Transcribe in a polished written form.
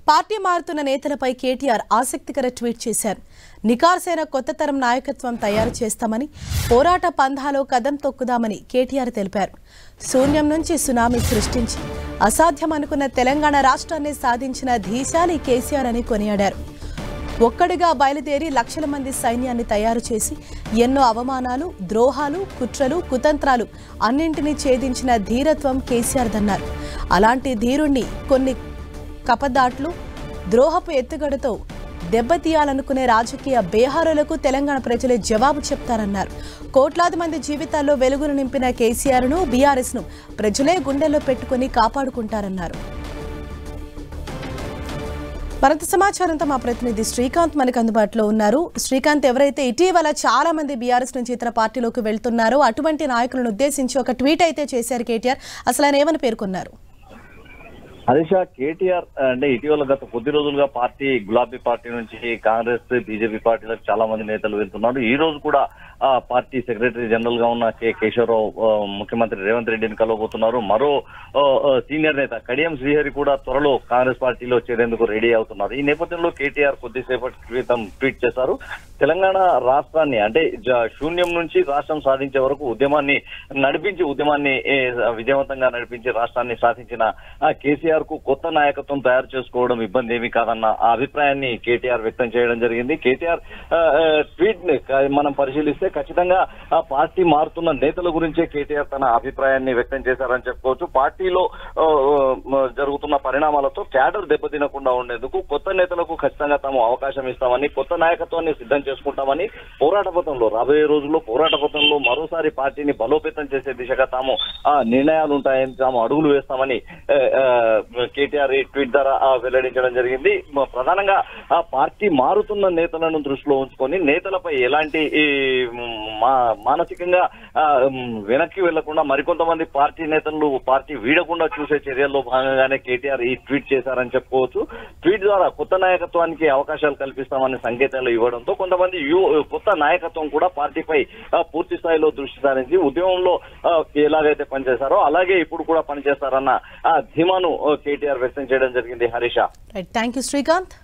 Party మారుతున్న నేతలపై కేటీఆర్ ఆసక్తికర ట్వీట్ చేశారు. నికార్సైన కొత్త తరం నాయకత్వం తయారు చేస్తామని, పోరాట పంధాలో కదం తొక్కుదామని కేటీఆర్ తెలిపారు. శూన్యం నుంచి సునామీ సృష్టించి అసాధ్యం అనుకున్న తెలంగాణ రాష్ట్రాన్ని సాధించిన ధీశాలి కేసీఆర్ అని కొనియాడారు. ఒక్కడిగా బయలుదేరి లక్షల మంది సైన్యాన్ని తయారు చేసి ఎన్నో అవమానాలు, ద్రోహాలు, కుట్రలు, కుతంత్రాలు అన్నింటినీ ఛేదించిన ధీరత్వం కేసీఆర్దన్నారు. అలాంటి ధీరుణ్ణి కొన్ని కపదాట్లు, ద్రోహపు ఎత్తుగడతో దెబ్బతీయాలనుకునే రాజకీయ బేహారులకు తెలంగాణ ప్రజలే జవాబు చెప్తారన్నారు. కోట్లాది మంది జీవితాల్లో వెలుగును నింపిన కేసీఆర్ను, బీఆర్ఎస్ను ప్రజలే గుండెల్లో పెట్టుకుని కాపాడుకుంటారన్నారు. మరింత సమాచారంతో మా ప్రతినిధి శ్రీకాంత్ మనకు అందుబాటులో ఉన్నారు. శ్రీకాంత్, ఎవరైతే ఇటీవల చాలా మంది బీఆర్ఎస్ నుంచి ఇతర పార్టీలోకి వెళ్తున్నారో అటువంటి నాయకులను ఉద్దేశించి ఒక ట్వీట్ అయితే చేశారు కేటీఆర్. అసలు ఆయన ఏమని పేర్కొన్నారు? హరీష, కేటీఆర్ అంటే ఇటీవల గత కొద్ది రోజులుగా గులాబీ పార్టీ నుంచి కాంగ్రెస్, బీజేపీ పార్టీలకు చాలా మంది నేతలు వెళ్తున్నారు. ఈ రోజు కూడా పార్టీ సెక్రటరీ జనరల్ గా ఉన్న కేశవరావు ముఖ్యమంత్రి రేవంత్ రెడ్డిని కలవబోతున్నారు. మరో సీనియర్ నేత కడియం శ్రీహరి కూడా త్వరలో కాంగ్రెస్ పార్టీలో చేరేందుకు రెడీ అవుతున్నారు. ఈ నేపథ్యంలో కేటీఆర్ కొద్దిసేపటి క్రితం ట్వీట్ చేశారు. తెలంగాణ రాష్ట్రాన్ని అంటే శూన్యం నుంచి రాష్ట్రం సాధించే వరకు ఉద్యమాన్ని విజయవంతంగా నడిపించి రాష్ట్రాన్ని సాధించిన కేసీఆర్ కు కొత్త నాయకత్వం తయారు చేసుకోవడం ఇబ్బంది ఏమీ కాదన్న అభిప్రాయాన్ని కేటీఆర్ వ్యక్తం చేయడం జరిగింది. కేటీఆర్ ట్వీట్ ని మనం పరిశీలిస్తే ఖచ్చితంగా పార్టీ మారుతున్న నేతల గురించే కేటీఆర్ తన అభిప్రాయాన్ని వ్యక్తం చేశారని చెప్పుకోవచ్చు. పార్టీలో జరుగుతున్న పరిణామాలతో క్యాడర్ దెబ్బతినకుండా ఉండేందుకు కొత్త నేతలకు ఖచ్చితంగా తాము అవకాశం ఇస్తామని, కొత్త నాయకత్వాన్ని సిద్ధం చేసుకుంటామని, రాబోయే రోజుల్లో పోరాట పథంలో మరోసారి పార్టీని బలోపేతం చేసే దిశగా తాము నిర్ణయాలు ఉంటాయని తాము అడుగులు వేస్తామని కేటీఆర్ ఈ ట్వీట్ ద్వారా వెల్లడించడం జరిగింది. ప్రధానంగా పార్టీ మారుతున్న నేతలను దృష్టిలో ఉంచుకొని నేతలపై ఎలాంటి మానసికంగా వెనక్కి వెళ్లకుండా మరికొంతమంది పార్టీ నేతలు పార్టీ వీడకుండా చూసే చర్యల్లో భాగంగానే కేటీఆర్ ఈ ట్వీట్ చేశారని చెప్పుకోవచ్చు. ట్వీట్ ద్వారా కొత్త నాయకత్వానికి అవకాశాలు కల్పిస్తామని సంకేతాలు ఇవ్వడంతో కొంతమంది కొత్త నాయకత్వం కూడా పార్టీపై పూర్తి స్థాయిలో దృష్టి సారించి ఉద్యమంలో ఎలాగైతే పనిచేశారో అలాగే ఇప్పుడు కూడా పనిచేస్తారన్న ధీమాను కేటీఆర్ వ్యక్తం చేయడం జరిగింది. Harisha, thank you Srikanth.